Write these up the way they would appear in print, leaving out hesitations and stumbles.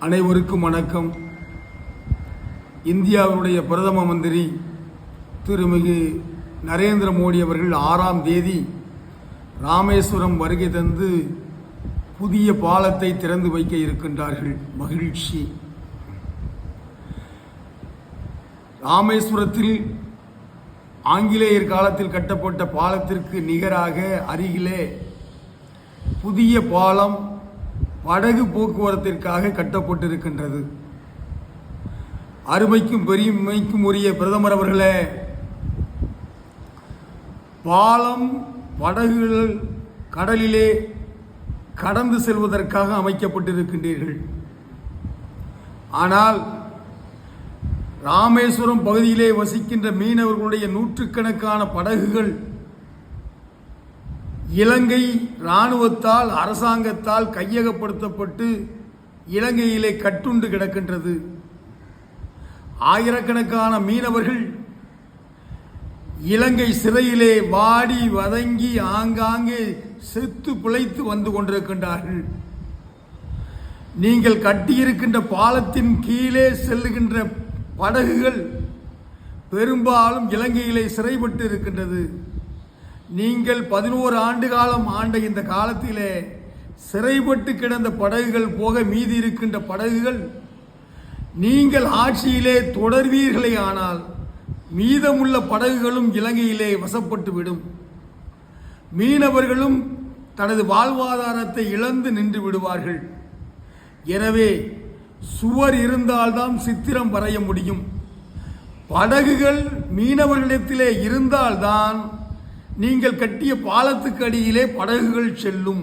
அனைவருக்கும் வணக்கம். இந்தியாவுடைய பிரதம மந்திரி திருமிகு நரேந்திர மோடி அவர்கள் 6ஆம் தேதி ராமேஸ்வரம் வருகை தந்து புதிய பாலத்தை திறந்து வைக்க இருக்கின்றார்கள். மகிழ்ச்சி. ராமேஸ்வரத்தில் ஆங்கிலேயர் காலத்தில் கட்டப்பட்ட பாலத்திற்கு நிகராக அருகிலே புதிய பாலம் படகு போக்குவரத்திற்காக கட்டப்பட்டிருக்கின்றது. அருமைக்கும் பெருமைக்கும் உரிய பிரதமர் அவர்களே, பாலம் படகுகள் கடலிலே கடந்து செல்வதற்காக அமைக்கப்பட்டிருக்கின்றீர்கள். ஆனால் ராமேஸ்வரம் பகுதியிலே வசிக்கின்ற மீனவர்களுடைய நூற்றுக்கணக்கான படகுகள் இலங்கை இராணுவத்தால் அரசாங்கத்தால் கையகப்படுத்தப்பட்டு இலங்கையிலே கட்டுண்டு கிடக்கின்றது. ஆயிரக்கணக்கான மீனவர்கள் இலங்கை சிறையிலே வாடி வதங்கி ஆங்காங்கே செத்து பிழைத்து வந்து கொண்டிருக்கின்றார்கள். நீங்கள் கட்டியிருக்கின்ற பாலத்தின் கீழே செல்லுகின்ற படகுகள் பெரும்பாலும் இலங்கையிலே சிறைப்பட்டு இருக்கின்றது. நீங்கள் 11 ஆண்டு காலம் ஆண்ட இந்த காலத்திலே சிறைப்பட்டு கிடந்த படகுகள் போக மீதி இருக்கின்ற படகுகள் நீங்கள் ஆட்சியிலே தொடர்வீர்களே ஆனால் மீதமுள்ள படகுகளும் இலங்கையிலே வசப்பட்டு விடும். மீனவர்களும் தனது வாழ்வாதாரத்தை இழந்து நின்று விடுவார்கள். எனவே சுவர் இருந்தால்தான் சித்திரம் வரைய முடியும். படகுகள் மீனவர்களிடத்திலே இருந்தால்தான் நீங்கள் கட்டிய பாலத்துக்கு அடியிலே படகுகள் செல்லும்.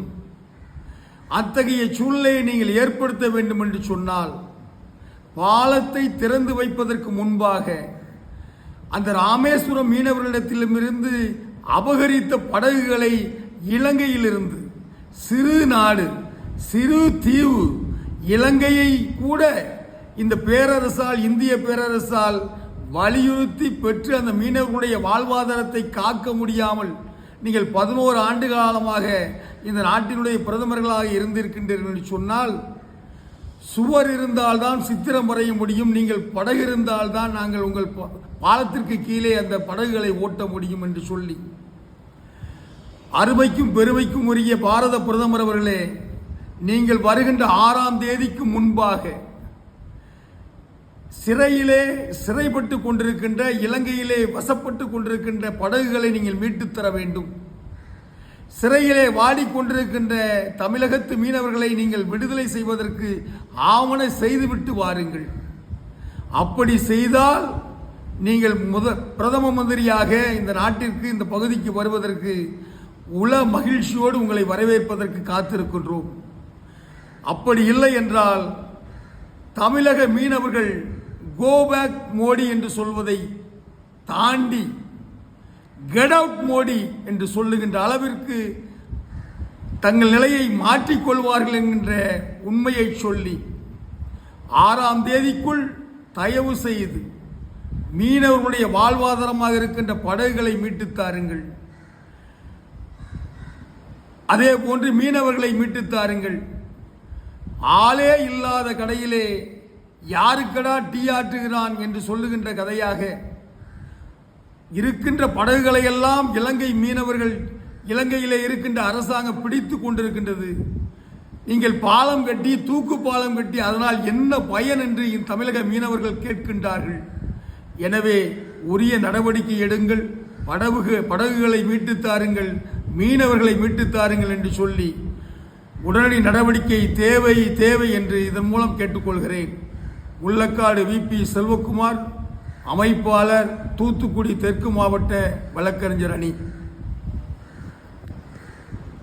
அத்தகைய சூழ்நிலையை நீங்கள் ஏற்படுத்த வேண்டும் என்று சொன்னால் பாலத்தை திறந்து வைப்பதற்கு முன்பாக அந்த ராமேஸ்வரம் மீனவர்களிடத்திலிருந்து அபகரித்த படகுகளை இலங்கையிலிருந்து சிறு நாடு சிறு தீவு இலங்கையை கூட இந்த பேரரசால் இந்திய பேரரசால் வலியுறுத்தி பெற்று அந்த மீனவர்களுடைய வாழ்வாதாரத்தை காக்க முடியாமல் நீங்கள் 11 ஆண்டு காலமாக இந்த நாட்டினுடைய பிரதமர்களாக இருந்திருக்கின்றீர்கள் என்று சொன்னால் சுவர் இருந்தால்தான் சித்திரம் வரைய முடியும். நீங்கள் படகு இருந்தால்தான் நாங்கள் உங்கள் பாலத்திற்கு கீழே அந்த படகுகளை ஓட்ட முடியும் என்று சொல்லி அருமைக்கும் பெருமைக்கும் உரிய பாரத பிரதமர் அவர்களே, நீங்கள் வருகின்ற 6ஆம் தேதிக்கு முன்பாக சிறையிலே சிறைப்பட்டு கொண்டிருக்கின்ற இலங்கையிலே வசப்பட்டு கொண்டிருக்கின்ற படகுகளை நீங்கள் மீட்டுத் தர வேண்டும். சிறையிலே வாடிக்கொண்டிருக்கின்ற தமிழகத்து மீனவர்களை நீங்கள் விடுதலை செய்வதற்கு ஆவண செய்துவிட்டு வாருங்கள். அப்படி செய்தால் நீங்கள் பிரதம மந்திரியாக இந்த நாட்டிற்கு இந்த பகுதிக்கு வருவதற்கு உள மகிழ்ச்சியோடு உங்களை வரவேற்பதற்கு காத்திருக்கின்றோம். அப்படி இல்லை என்றால் தமிழக மீனவர்கள் கோ பேக் மோடி என்று சொல்வதை தாண்டி கெட் அவுட் மோடி என்று சொல்லுகின்ற அளவிற்கு தங்கள் நிலையை மாற்றிக்கொள்வார்கள் என்கின்ற உண்மையை சொல்லி 6ஆம் தேதிக்குள் தயவு செய்து மீனவர்களுடைய வாழ்வாதாரமாக இருக்கின்ற படகுகளை மீட்டுத் தாருங்கள். அதே போன்று மீனவர்களை மீட்டுத் தாருங்கள். ஆளே இல்லாத கடையிலே யாருக்கடா டீ ஆற்றுகிறான் என்று சொல்லுகின்ற கதையாக இருக்கின்ற படகுகளை எல்லாம் இலங்கை மீனவர்கள் இலங்கையிலே இருக்கின்ற அரசாங்கம் பிடித்து கொண்டிருக்கின்றது. நீங்கள் பாலம் கட்டி தூக்கு பாலம் கட்டி அதனால் என்ன பயன் என்று தமிழக மீனவர்கள் கேட்கின்றார்கள். எனவே உரிய நடவடிக்கை எடுங்கள். படகுகளை மீட்டுத் தாருங்கள், மீனவர்களை மீட்டுத் தாருங்கள் என்று சொல்லி உடனடி நடவடிக்கை தேவை என்று இதன் மூலம் கேட்டுக்கொள்கிறேன். முள்ளக்காடு விபி செல்வகுமார், அமைப்பாளர், தூத்துக்குடி தெற்கு மாவட்ட வழக்கறிஞர் அணி.